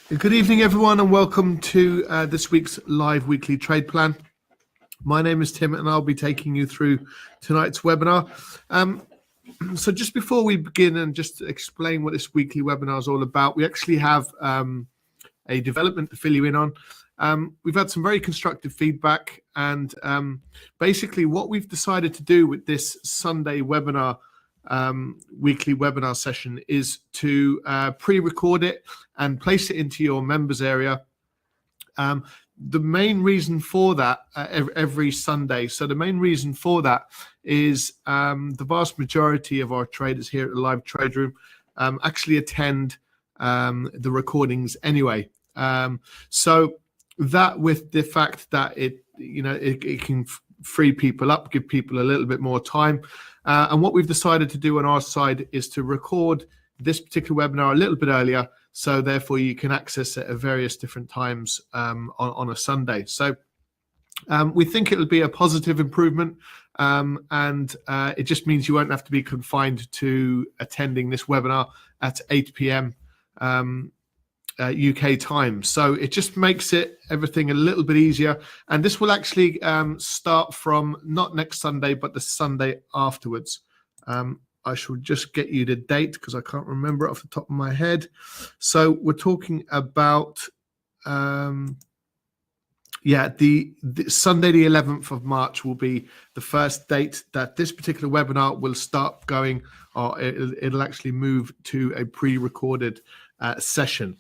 Good evening, everyone, and welcome to this week's live weekly trade plan. My name is Tim, and I'll be taking you through tonight's webinar. So just before we begin and just explain what this weekly webinar is all about, we actually have a development to fill you in on. We've had some very constructive feedback, and basically what we've decided to do with this Sunday webinar, weekly webinar session, is to pre-record it and place it into your members area. The main reason for that every Sunday, so the main reason for that is the vast majority of our traders here at the Live Trade Room actually attend the recordings anyway. So that, with the fact that it can free people up, give people a little bit more time. And what we've decided to do on our side is to record this particular webinar a little bit earlier, so therefore you can access it at various different times on a Sunday. So we think it'll be a positive improvement, and it just means you won't have to be confined to attending this webinar at 8 p.m. UK time. So it just makes everything a little bit easier, and this will actually start from not next Sunday but the Sunday afterwards. I shall just get you the date because I can't remember it off the top of my head. So we're talking about the Sunday the 11th of March will be the first date that this particular webinar will start going, or it'll actually move to a pre-recorded session.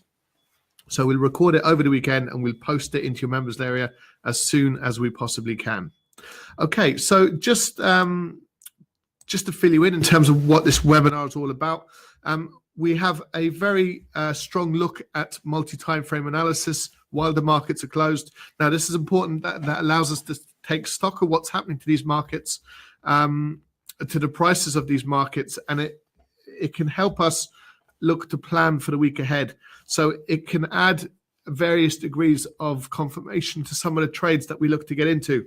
So we'll record it over the weekend and we'll post it into your members area as soon as we possibly can. Okay, so just to fill you in terms of what this webinar is all about, we have a very strong look at multi-time frame analysis while the markets are closed. Now, this is important. That allows us to take stock of what's happening to these markets, to the prices of these markets, and it can help us look to plan for the week ahead. So it can add various degrees of confirmation to some of the trades that we look to get into.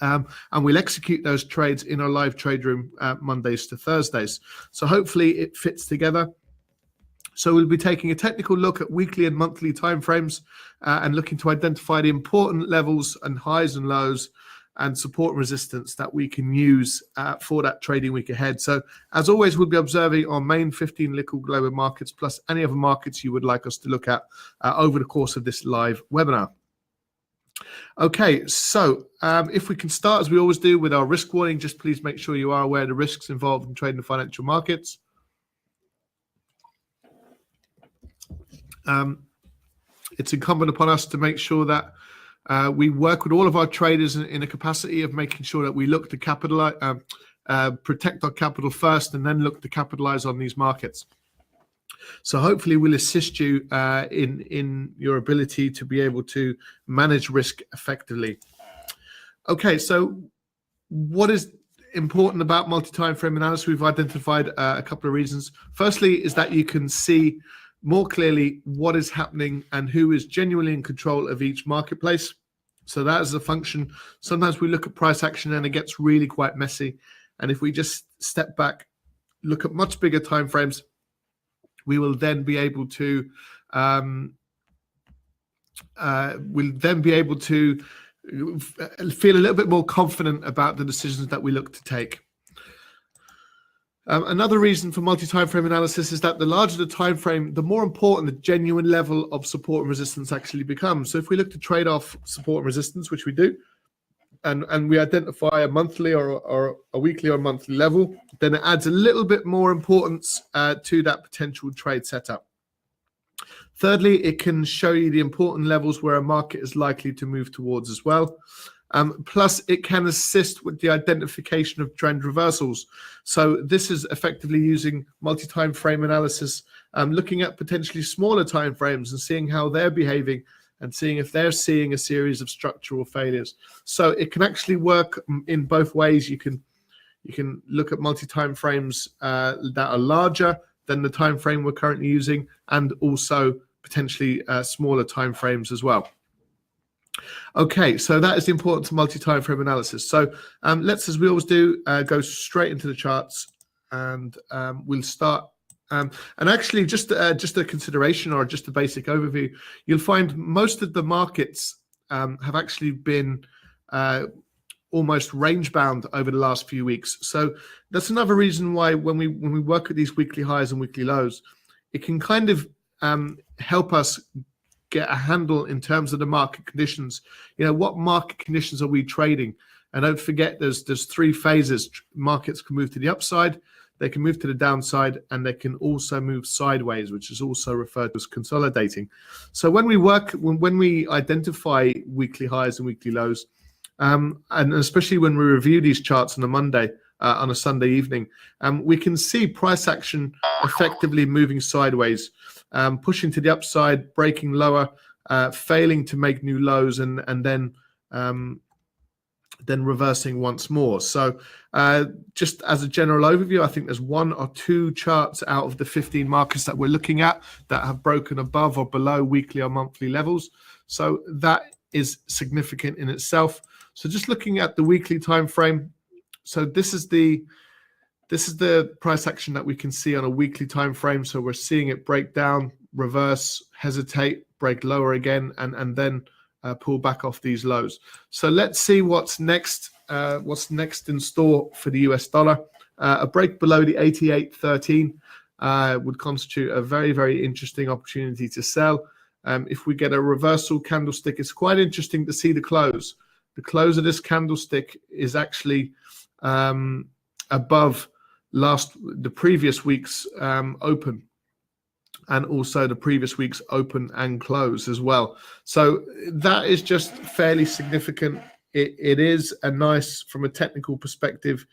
And we'll execute those trades in our live trade room Mondays to Thursdays. So hopefully it fits together. So we'll be taking a technical look at weekly and monthly timeframes and looking to identify the important levels and highs and lows and support and resistance that we can use for that trading week ahead. So as always, we'll be observing our main 15 liquid global markets plus any other markets you would like us to look at over the course of this live webinar. Okay, so if we can start, as we always do, with our risk warning, just please make sure you are aware of the risks involved in trading the financial markets. It's incumbent upon us to make sure that we work with all of our traders in a capacity of making sure that we look to capitalize, protect our capital first, and then look to capitalize on these markets. So hopefully we'll assist you in your ability to be able to manage risk effectively. Okay, so what is important about multi-time frame analysis? We've identified a couple of reasons. Firstly is that you can see more clearly what is happening and who is genuinely in control of each marketplace. So that is a function. Sometimes we look at price action and it gets really quite messy. And if we just step back, look at much bigger time frames, we will then be able to feel a little bit more confident about the decisions that we look to take. Another reason for multi-time frame analysis is that the larger the time frame, the more important the genuine level of support and resistance actually becomes. So if we look to trade off support and resistance, which we do, and we identify a monthly or a weekly or monthly level, then it adds a little bit more importance to that potential trade setup. Thirdly, it can show you the important levels where a market is likely to move towards as well. Plus, it can assist with the identification of trend reversals. So this is effectively using multi-time frame analysis, looking at potentially smaller time frames and seeing how they're behaving and seeing if they're seeing a series of structural failures. So it can actually work in both ways. You can look at multi-time frames that are larger than the time frame we're currently using, and also potentially smaller time frames as well. Okay, so that is the importance of multi-time frame analysis. So let's, as we always do, go straight into the charts, and we'll start And actually, just a consideration or just a basic overview, you'll find most of the markets have actually been almost range bound over the last few weeks. So that's another reason why when we work at these weekly highs and weekly lows, it can kind of help us get a handle in terms of the market conditions. You know, what market conditions are we trading? And don't forget, there's three phases. Markets can move to the upside, they can move to the downside, and they can also move sideways, which is also referred to as consolidating. So when we identify weekly highs and weekly lows, and especially when we review these charts on a Monday, on a Sunday evening, we can see price action effectively moving sideways, pushing to the upside, breaking lower, failing to make new lows, and then reversing once more. So just as a general overview, I think there's one or two charts out of the 15 markets that we're looking at that have broken above or below weekly or monthly levels. So that is significant in itself. So just looking at the weekly time frame, so this is the price action that we can see on a weekly time frame. So we're seeing it break down, reverse, hesitate, break lower again, and then pull back off these lows. So let's see what's next in store for the US dollar. A break below the 88.13 would constitute a very, very interesting opportunity to sell. If we get a reversal candlestick, it's quite interesting to see the close. The close of this candlestick is actually above the previous week's open, and also the previous week's open and close as well. So that is just fairly significant. It is a nice, from a technical perspective,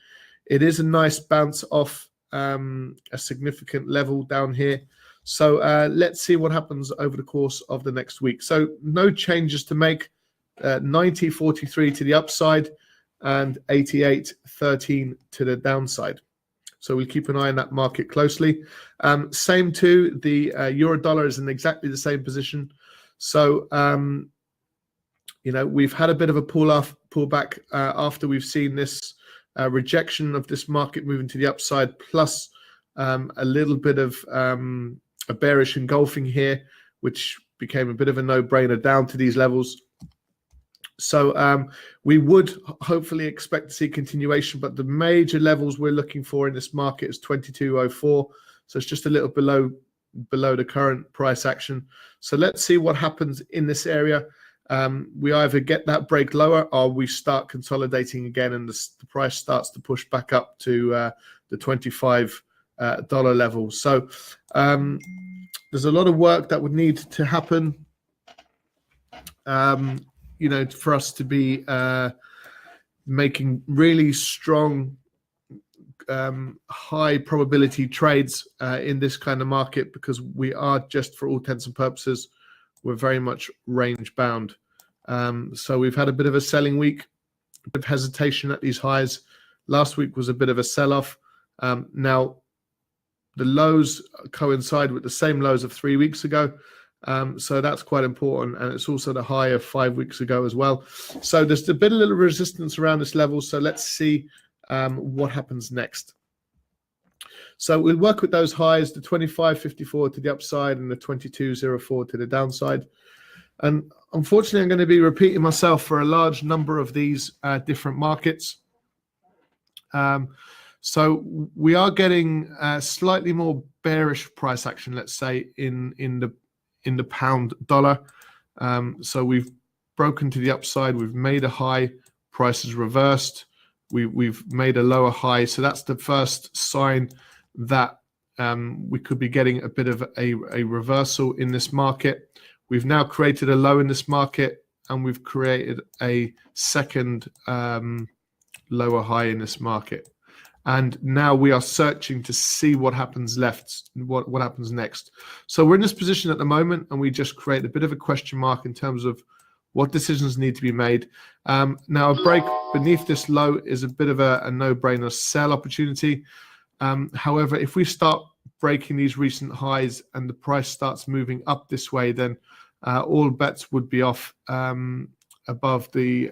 it is a nice bounce off a significant level down here. So let's see what happens over the course of the next week. So no changes to make. 90.43 to the upside and 88.13 to the downside. So we'll keep an eye on that market closely. Same too, the euro dollar is in exactly the same position. So, you know, we've had a bit of a pullback after we've seen this rejection of this market moving to the upside, plus a little bit of a bearish engulfing here, which became a bit of a no-brainer down to these levels. So we would hopefully expect to see continuation, but the major levels we're looking for in this market is 22.04. So it's just a little below the current price action. So let's see what happens in this area. We either get that break lower or we start consolidating again, and the price starts to push back up to the $25 level. So there's a lot of work that would need to happen. You know, for us to be making really strong, high probability trades in this kind of market, because we are, just for all intents and purposes, we're very much range bound. So we've had a bit of a selling week, a bit of hesitation at these highs. Last week was a bit of a sell-off. Now, the lows coincide with the same lows of 3 weeks ago. So that's quite important, and it's also the high of 5 weeks ago as well. So there's a little resistance around this level. So let's see what happens next. So we'll work with those highs, the 25.54 to the upside and the 22.04 to the downside. And unfortunately, I'm going to be repeating myself for a large number of these different markets. So we are getting slightly more bearish price action, let's say, in the pound dollar. So we've broken to the upside, we've made a high, price is reversed, we've made a lower high. So that's the first sign that we could be getting a bit of a reversal in this market. We've now created a low in this market, and we've created a second lower high in this market. And now we are searching to see what happens what happens next. So we're in this position at the moment, and we just create a bit of a question mark in terms of what decisions need to be made. Now, a break beneath this low is a bit of a no-brainer sell opportunity. However, if we start breaking these recent highs and the price starts moving up this way, then all bets would be off above the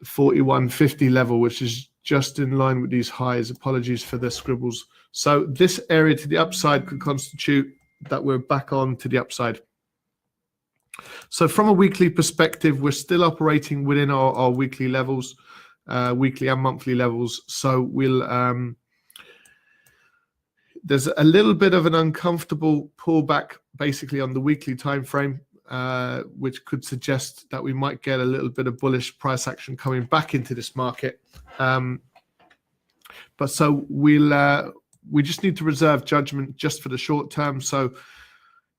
41.50 level, which is just in line with these highs. Apologies for the scribbles. So this area to the upside could constitute that we're back on to the upside. So from a weekly perspective, we're still operating within our weekly levels, weekly and monthly levels. So we'll there's a little bit of an uncomfortable pullback basically on the weekly time frame, which could suggest that we might get a little bit of bullish price action coming back into this market. But so we just need to reserve judgment just for the short term. So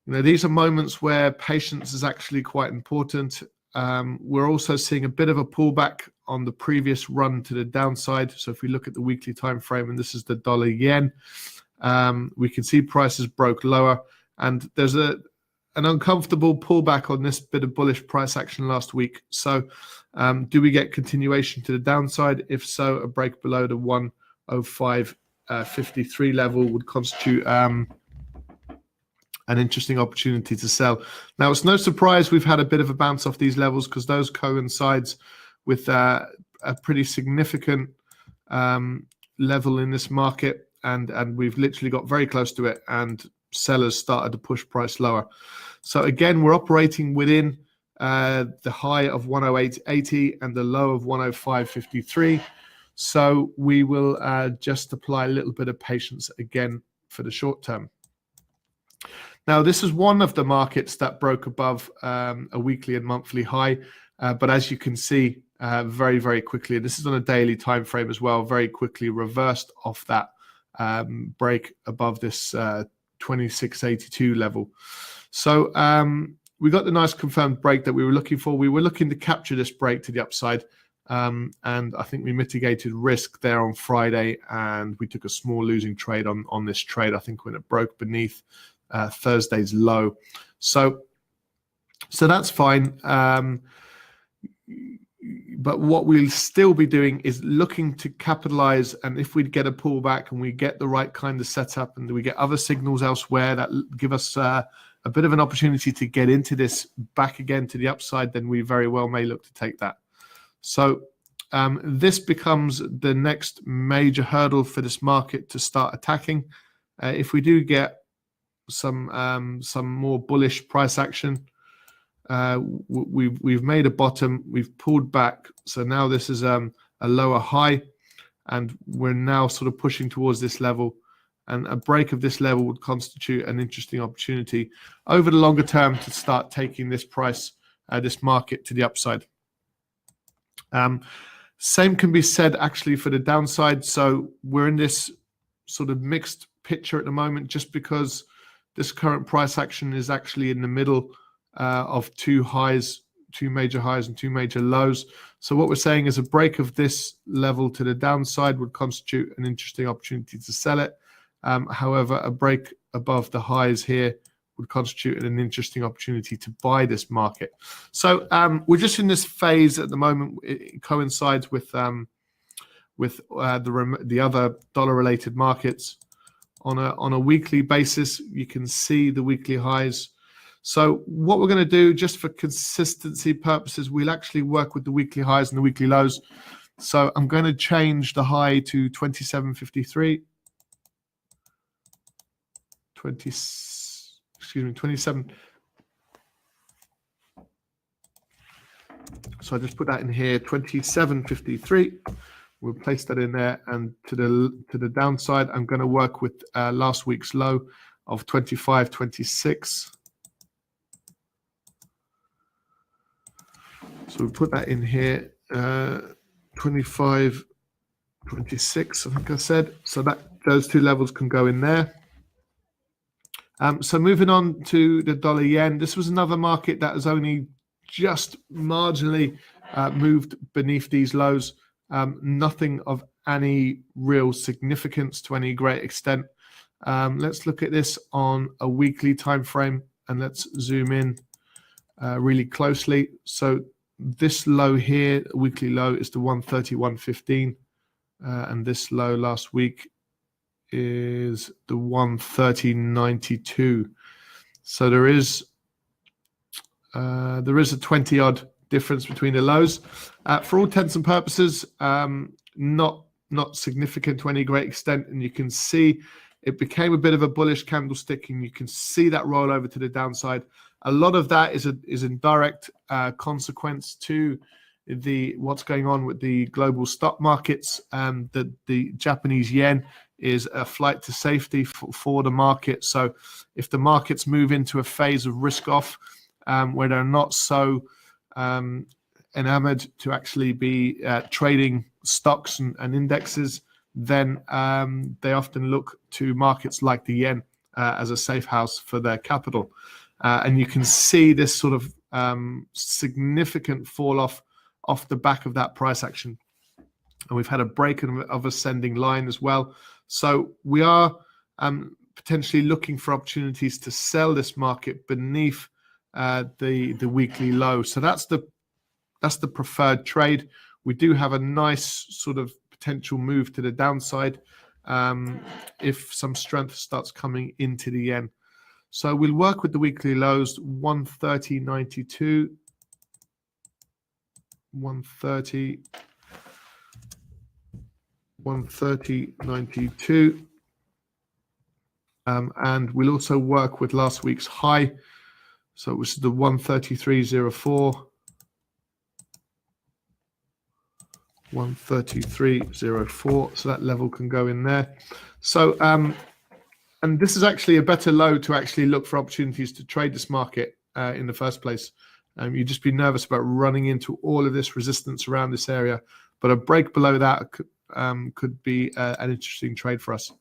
these are moments where patience is actually quite important. We're also seeing a bit of a pullback on the previous run to the downside. So if we look at the weekly time frame, and this is the dollar yen, we can see prices broke lower, and there's an uncomfortable pullback on this bit of bullish price action last week. So do we get continuation to the downside? If so, a break below the 105.53 level would constitute an interesting opportunity to sell. Now, it's no surprise we've had a bit of a bounce off these levels, because those coincides with a pretty significant level in this market, and we've literally got very close to it, and sellers started to push price lower. So again, we're operating within the high of 108.80 and the low of 105.53. So we will just apply a little bit of patience again for the short term. Now, this is one of the markets that broke above a weekly and monthly high, but as you can see, very, very quickly, and this is on a daily time frame as well, very quickly reversed off that break above this 26.82 level. So we got the nice confirmed break that we were looking for. We were looking to capture this break to the upside, and I think we mitigated risk there on Friday, and we took a small losing trade on this trade, I think, when it broke beneath Thursday's low. So that's fine. But what we'll still be doing is looking to capitalize, and if we get a pullback and we get the right kind of setup and we get other signals elsewhere that give us a bit of an opportunity to get into this back again to the upside, then we very well may look to take that. So this becomes the next major hurdle for this market to start attacking. If we do get some more bullish price action, we've made a bottom, we've pulled back, so now this is a lower high, and we're now sort of pushing towards this level, and a break of this level would constitute an interesting opportunity over the longer term to start taking this price, this market to the upside. Same can be said actually for the downside. So we're in this sort of mixed picture at the moment, just because this current price action is actually in the middle of two major highs and two major lows. So what we're saying is a break of this level to the downside would constitute an interesting opportunity to sell it. However, a break above the highs here would constitute an interesting opportunity to buy this market. So we're just in this phase at the moment. It coincides with the other dollar-related markets. On a weekly basis, you can see the weekly highs. So what we're going to do, just for consistency purposes, we'll actually work with the weekly highs and the weekly lows. So I'm going to change the high to 27.53. 27. So I just put that in here, 27.53. We'll place that in there, and to the downside, I'm going to work with last week's low of 25.26. So we put that in here, 25.26, I think I said. So that those two levels can go in there. So moving on to the dollar yen, this was another market that has only just marginally moved beneath these lows. Nothing of any real significance to any great extent. Let's look at this on a weekly time frame, and let's zoom in really closely. So this low here, weekly low, is the 131.15, and this low last week is the 130.92. So there is a 20-odd difference between the lows. For all intents and purposes, not not significant to any great extent, and you can see it became a bit of a bullish candlestick, and you can see that roll over to the downside. A lot of that is in direct consequence to what's going on with the global stock markets. That the Japanese yen is a flight to safety for the market. So if the markets move into a phase of risk off, where they're not so enamored to actually be trading stocks and indexes, then they often look to markets like the yen as a safe house for their capital. And you can see this sort of significant fall off the back of that price action. And we've had a break of ascending line as well. So we are potentially looking for opportunities to sell this market beneath the weekly low. So that's the preferred trade. We do have a nice sort of potential move to the downside if some strength starts coming into the yen. So we'll work with the weekly lows, 130.92, 130.92, and we'll also work with last week's high. So it was the 133.04. 133.04, so that level can go in there. So and this is actually a better low to actually look for opportunities to trade this market in the first place. You'd just be nervous about running into all of this resistance around this area, but a break below that could be an interesting trade for us.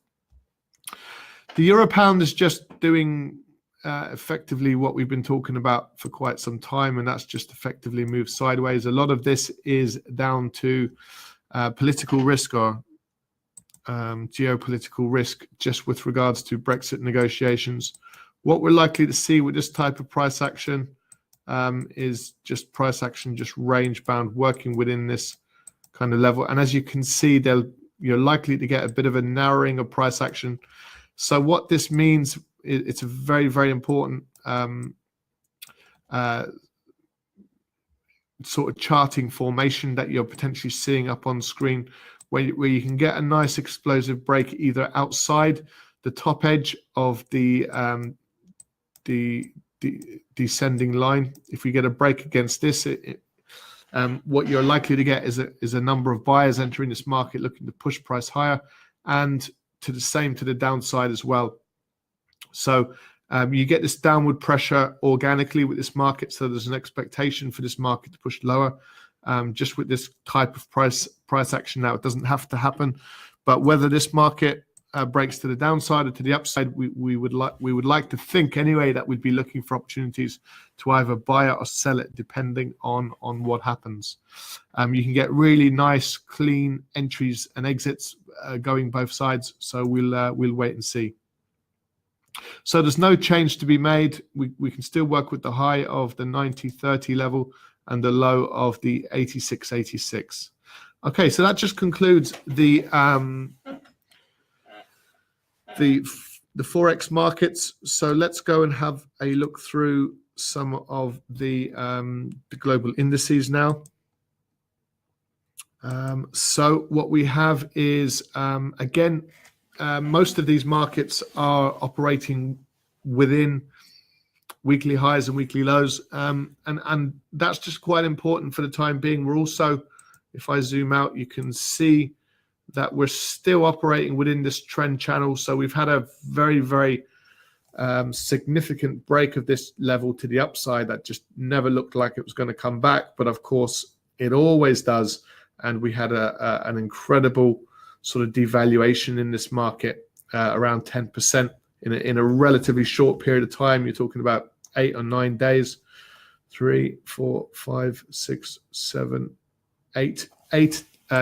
The euro pound is just doing effectively what we've been talking about for quite some time, and that's just effectively moved sideways. A lot of this is down to political risk or geopolitical risk, just with regards to Brexit negotiations. What we're likely to see with this type of price action is just price action, just range bound, working within this kind of level. And as you can see, you're likely to get a bit of a narrowing of price action. So what this means, it's a very, very important sort of charting formation that you're potentially seeing up on screen, where you can get a nice explosive break either outside the top edge of the descending line. If we get a break against this, what you're likely to get is a number of buyers entering this market looking to push price higher, and to the downside as well. So you get this downward pressure organically with this market. So there's an expectation for this market to push lower. Just with this type of price action now, it doesn't have to happen. But whether this market breaks to the downside or to the upside, we would like to think anyway that we'd be looking for opportunities to either buy it or sell it, depending on what happens. You can get really nice, clean entries and exits going both sides. So we'll wait and see. So there's no change to be made. We can still work with the high of the 90.30 level and the low of the 86.86. Okay, so that just concludes the Forex markets. So let's go and have a look through some of the global indices now. So what we have is, again, most of these markets are operating within weekly highs and weekly lows, and that's just quite important for the time being. We're also, if I zoom out, you can see that we're still operating within this trend channel. So we've had a very, very significant break of this level to the upside that just never looked like it was going to come back, but of course it always does. And we had an incredible sort of devaluation in this market, around 10% in a relatively short period of time. You're talking about 8 or 9 days, 3, 4, 5, 6, 7, 8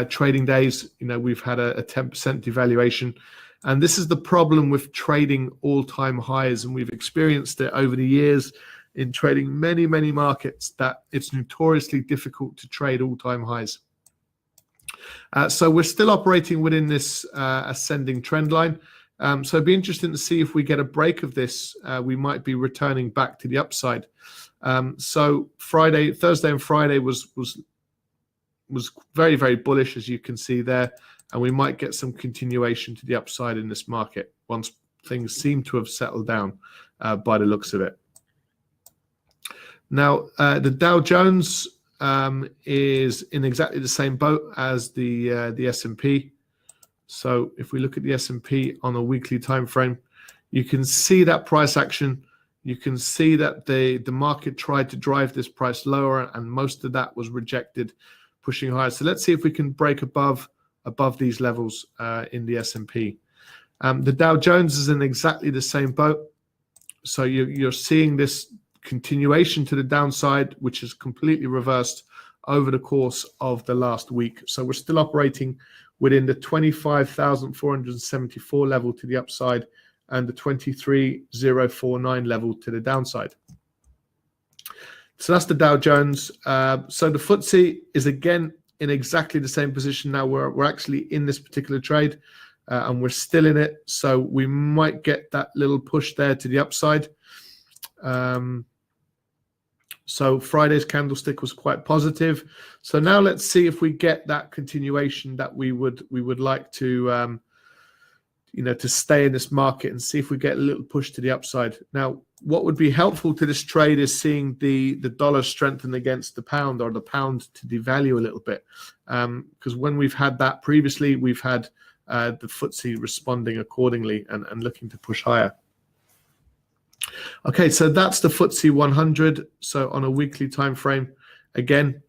trading days. We've had a 10% devaluation, and this is the problem with trading all-time highs. And we've experienced it over the years in trading many markets, that it's notoriously difficult to trade all-time highs. So we're still operating within this ascending trend line. So it'd be interesting to see if we get a break of this. We might be returning back to the upside. So Thursday and Friday was very, very bullish, as you can see there. and we might get some continuation to the upside in this market once things seem to have settled down by the looks of it. Now, the Dow Jones is in exactly the same boat as the S&P. So if we look at the S&P on a weekly time frame, you can see that price action. You can see that the market tried to drive this price lower, and most of that was rejected, pushing higher. So let's see if we can break above these levels in the S&P. The Dow Jones is in exactly the same boat. So you're seeing this continuation to the downside, which is completely reversed over the course of the last week. So we're still operating within the 25,474 level to the upside and the 23,049 level to the downside. So that's the Dow Jones. So the FTSE is again in exactly the same position now. We're actually in this particular trade and we're still in it. So we might get that little push there to the upside. So Friday's candlestick was quite positive. So now let's see if we get that continuation that we would like to, to stay in this market and see if we get a little push to the upside. Now, what would be helpful to this trade is seeing the dollar strengthen against the pound, or the pound to devalue a little bit. Because when we've had that previously, we've had the FTSE responding accordingly and looking to push higher. Okay, so that's the FTSE 100. So on a weekly time frame, again,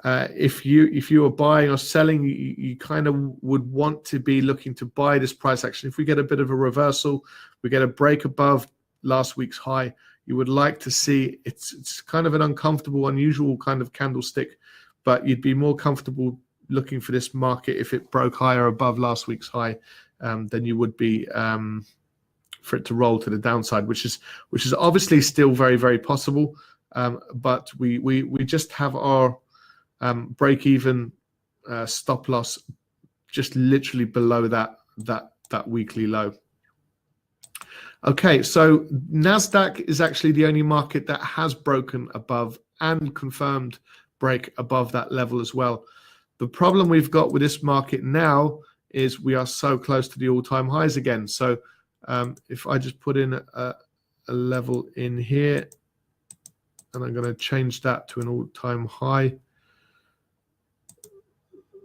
if you are buying or selling, you kind of would want to be looking to buy this price action. If we get a bit of a reversal, we get a break above last week's high, you would like to see it's kind of an uncomfortable, unusual kind of candlestick, but you'd be more comfortable looking for this market if it broke higher above last week's high than you would be for it to roll to the downside, which is obviously still very, very possible. But we just have our break even stop loss just literally below that weekly low. Okay, so Nasdaq is actually the only market that has broken above and confirmed break above that level as well. The problem we've got with this market now is we are so close to the all-time highs again. So if I just put in a level in here, and I'm going to change that to an all-time high.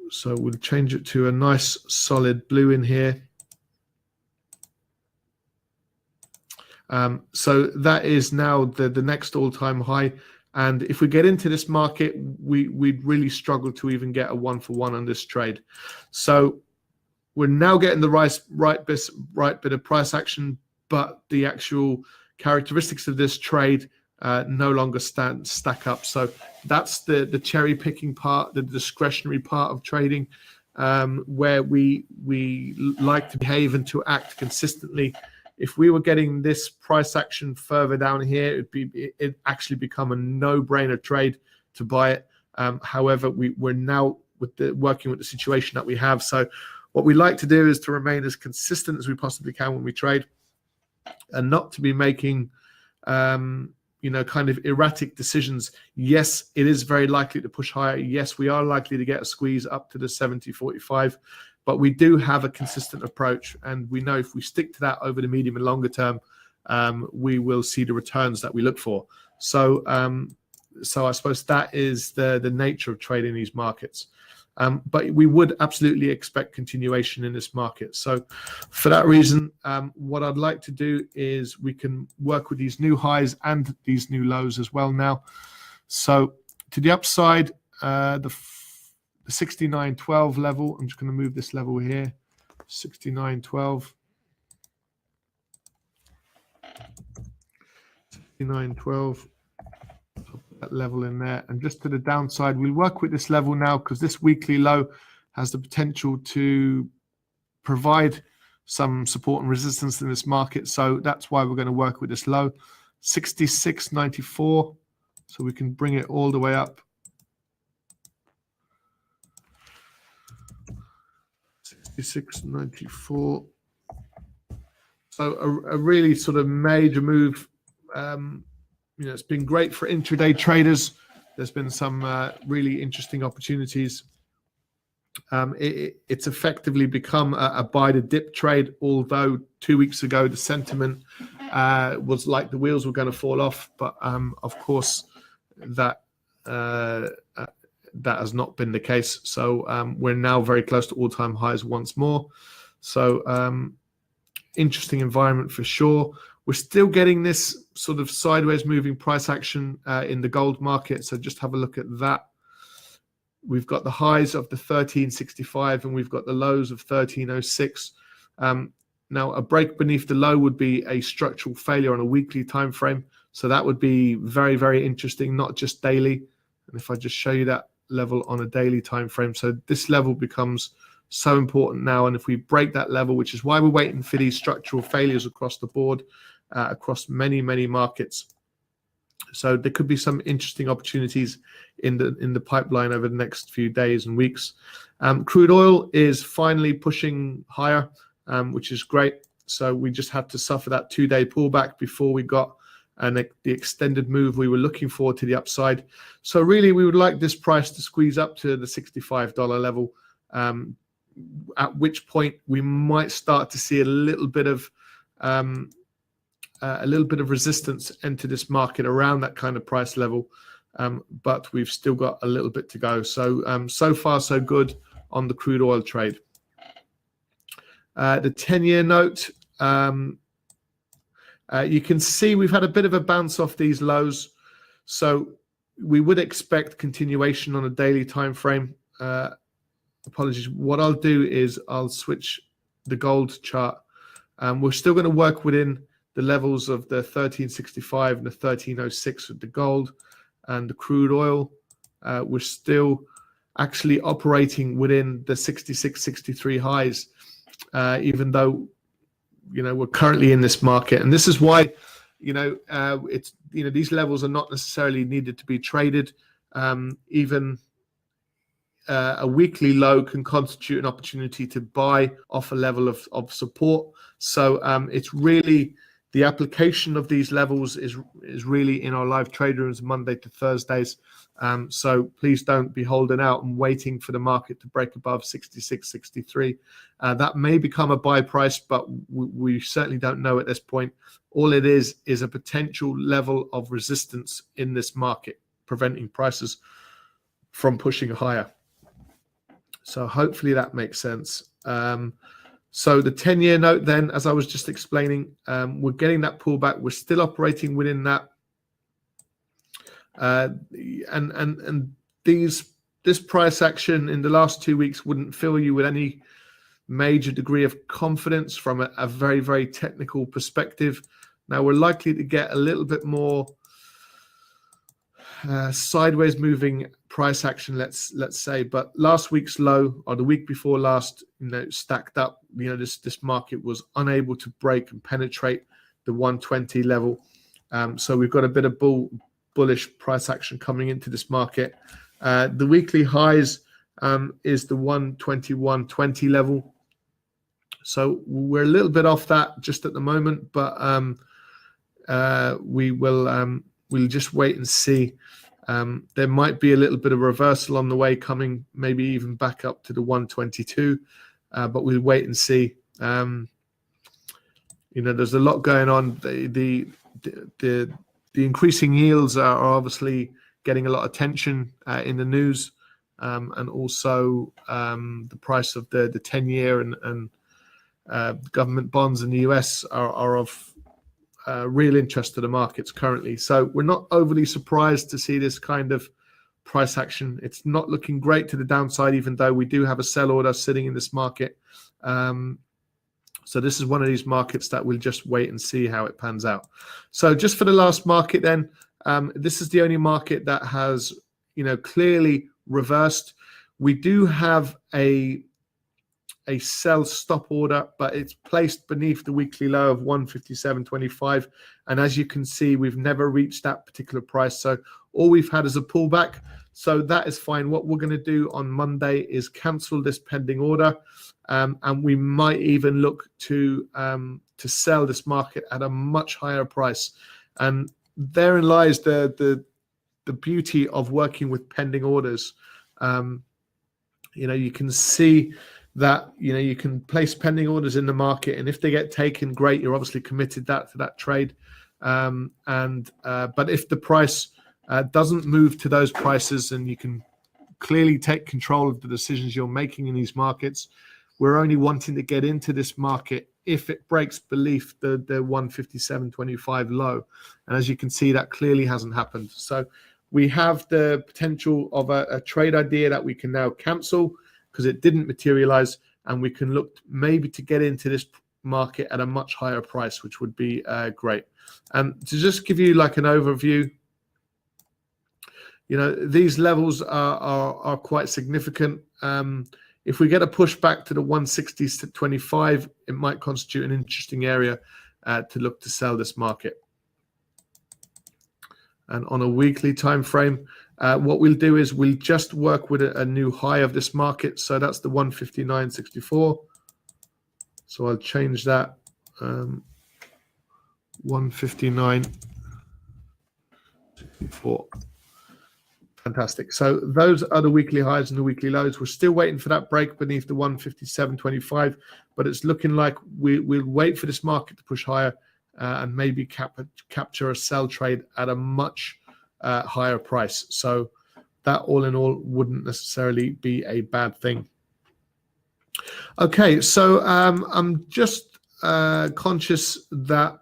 So we'll change it to a nice solid blue in here. So that is now the next all-time high. And if we get into this market, we'd really struggle to even get a 1-for-1 on this trade. So we're now getting the right bit of price action, but the actual characteristics of this trade no longer stack up. So that's the cherry picking part, the discretionary part of trading, where we like to behave and to act consistently. If we were getting this price action further down here, it'd actually become a no-brainer trade to buy it. However, we're now working with the situation that we have. So what we like to do is to remain as consistent as we possibly can when we trade, and not to be making kind of erratic decisions. Yes, it is very likely to push higher. Yes, we are likely to get a squeeze up to the 70.45, but we do have a consistent approach, and we know if we stick to that over the medium and longer term, we will see the returns that we look for. So I suppose that is the nature of trading these markets. But we would absolutely expect continuation in this market. So for that reason, what I'd like to do is we can work with these new highs and these new lows as well now. So to the upside, the 69.12 level, I'm just going to move this level here, 69.12. 69.12. That level in there, and just to the downside, we'll work with this level now because this weekly low has the potential to provide some support and resistance in this market. So that's why we're going to work with this low, 66.94. So we can bring it all the way up. 66.94. So a really sort of major move. It's been great for intraday traders. There's been some really interesting opportunities. It's effectively become a buy the dip trade, although 2 weeks ago the sentiment was like the wheels were going to fall off. But of course, that has not been the case. So we're now very close to all-time highs once more. So interesting environment for sure. We're still getting this sort of sideways moving price action in the gold market. So just have a look at that. We've got the highs of the 1365 and we've got the lows of 1306. Now, a break beneath the low would be a structural failure on a weekly time frame. So that would be very, very interesting, not just daily. And if I just show you that level on a daily time frame, so this level becomes so important now. And if we break that level, which is why we're waiting for these structural failures across the board, across many, many markets. So there could be some interesting opportunities in the pipeline over the next few days and weeks. Crude oil is finally pushing higher, which is great. So we just had to suffer that 2-day pullback before we got the extended move we were looking for to the upside. So really, we would like this price to squeeze up to the $65 level, at which point we might start to see a little bit of resistance enter this market around that kind of price level. But we've still got a little bit to go. So so far so good on the crude oil trade. The 10-year note, you can see we've had a bit of a bounce off these lows. So we would expect continuation on a daily time frame. Apologies. What I'll do is I'll switch the gold chart. We're still going to work within the levels of the 1365 and the 1306 with the gold and the crude oil. We're still actually operating within the 66, 63 highs, even though, we're currently in this market. And this is why, it's, these levels are not necessarily needed to be traded. Even a weekly low can constitute an opportunity to buy off a level of support. So it's really the application of these levels is really in our live trade rooms Monday to Thursdays. So please don't be holding out and waiting for the market to break above 66, 63. That may become a buy price, but we certainly don't know at this point. All it is a potential level of resistance in this market, preventing prices from pushing higher. So hopefully that makes sense. So the 10-year note then, as I was just explaining, we're getting that pullback. We're still operating within that. And this price action in the last 2 weeks wouldn't fill you with any major degree of confidence from a very, very technical perspective. Now we're likely to get a little bit more sideways moving price action, let's say, but last week's low or the week before last, stacked up. This market was unable to break and penetrate the 120 level. So we've got a bit of bullish price action coming into this market. The weekly highs is the 121.20 level. So we're a little bit off that just at the moment, but we'll just wait and see. There might be a little bit of reversal on the way coming, maybe even back up to the 122, but we'll wait and see. There's a lot going on. The increasing yields are obviously getting a lot of attention in the news, and also the price of the 10-year and government bonds in the US are of real interest to the markets currently. So we're not overly surprised to see this kind of price action. It's not looking great to the downside, even though we do have a sell order sitting in this market. So this is one of these markets that we'll just wait and see how it pans out. So just for the last market then, this is the only market that has, clearly reversed. We do have a sell stop order, but it's placed beneath the weekly low of 157.25. And as you can see, we've never reached that particular price. So all we've had is a pullback. So that is fine. What we're going to do on Monday is cancel this pending order. And we might even look to sell this market at a much higher price. And therein lies the beauty of working with pending orders. you can see that, you can place pending orders in the market, and if they get taken, great, you're obviously committed to that trade. But if the price doesn't move to those prices, and you can clearly take control of the decisions you're making in these markets, we're only wanting to get into this market if it breaks beneath the 157.25 low. And as you can see, that clearly hasn't happened. So we have the potential of a trade idea that we can now cancel because it didn't materialize, and we can look maybe to get into this market at a much higher price, which would be great. And to just give you like an overview, these levels are quite significant. If we get a push back to the 160.25, it might constitute an interesting area to look to sell this market. And on a weekly time frame, what we'll do is we'll just work with a new high of this market. So that's the 159.64. So I'll change that. 159.64. Fantastic. So those are the weekly highs and the weekly lows. We're still waiting for that break beneath the 157.25, but it's looking like we'll wait for this market to push higher and maybe capture a sell trade at a much higher price. So that all in all wouldn't necessarily be a bad thing. Okay, so I'm just conscious that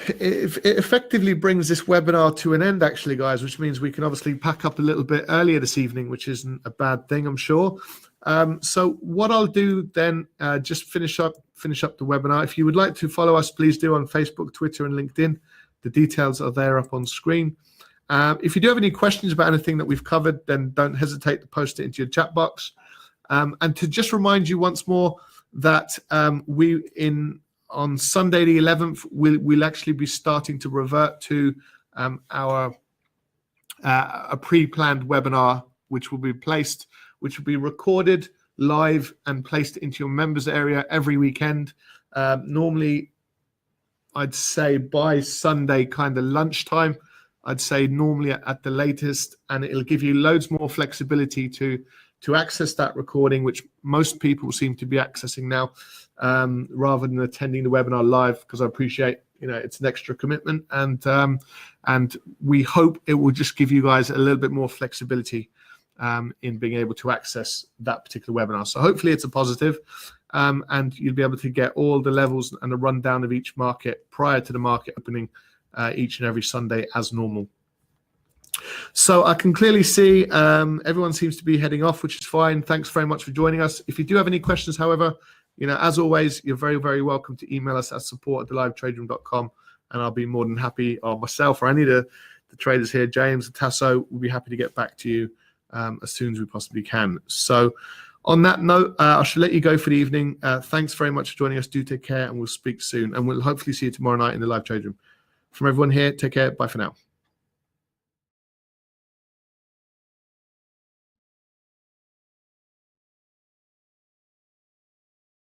it effectively brings this webinar to an end, actually, guys, which means we can obviously pack up a little bit earlier this evening, which isn't a bad thing, I'm sure. So what I'll do then, just finish up the webinar. If you would like to follow us, please do on Facebook, Twitter, and LinkedIn. The details are there up on screen. If you do have any questions about anything that we've covered, then don't hesitate to post it into your chat box. And to just remind you once more that on Sunday the 11th, we'll actually be starting to revert to a pre-planned webinar, which will be recorded live and placed into your members area every weekend. Normally, I'd say by Sunday kind of lunchtime, I'd say normally at the latest, and it'll give you loads more flexibility to access that recording, which most people seem to be accessing now, rather than attending the webinar live, because I appreciate it's an extra commitment, and we hope it will just give you guys a little bit more flexibility in being able to access that particular webinar. So hopefully it's a positive, and you'll be able to get all the levels and a rundown of each market prior to the market opening each and every Sunday as normal. So I can clearly see everyone seems to be heading off, which is fine. Thanks very much for joining us. If you do have any questions, however, as always, you're very, very welcome to email us at support@thelivetraderoom.com, and I'll be more than happy, or myself or any of the traders here, James and Tasso, will be happy to get back to you as soon as we possibly can. So on that note, I shall let you go for the evening. Thanks very much for joining us. Do take care, and we'll speak soon. And we'll hopefully see you tomorrow night in the live trade room. From everyone here, take care. Bye for now.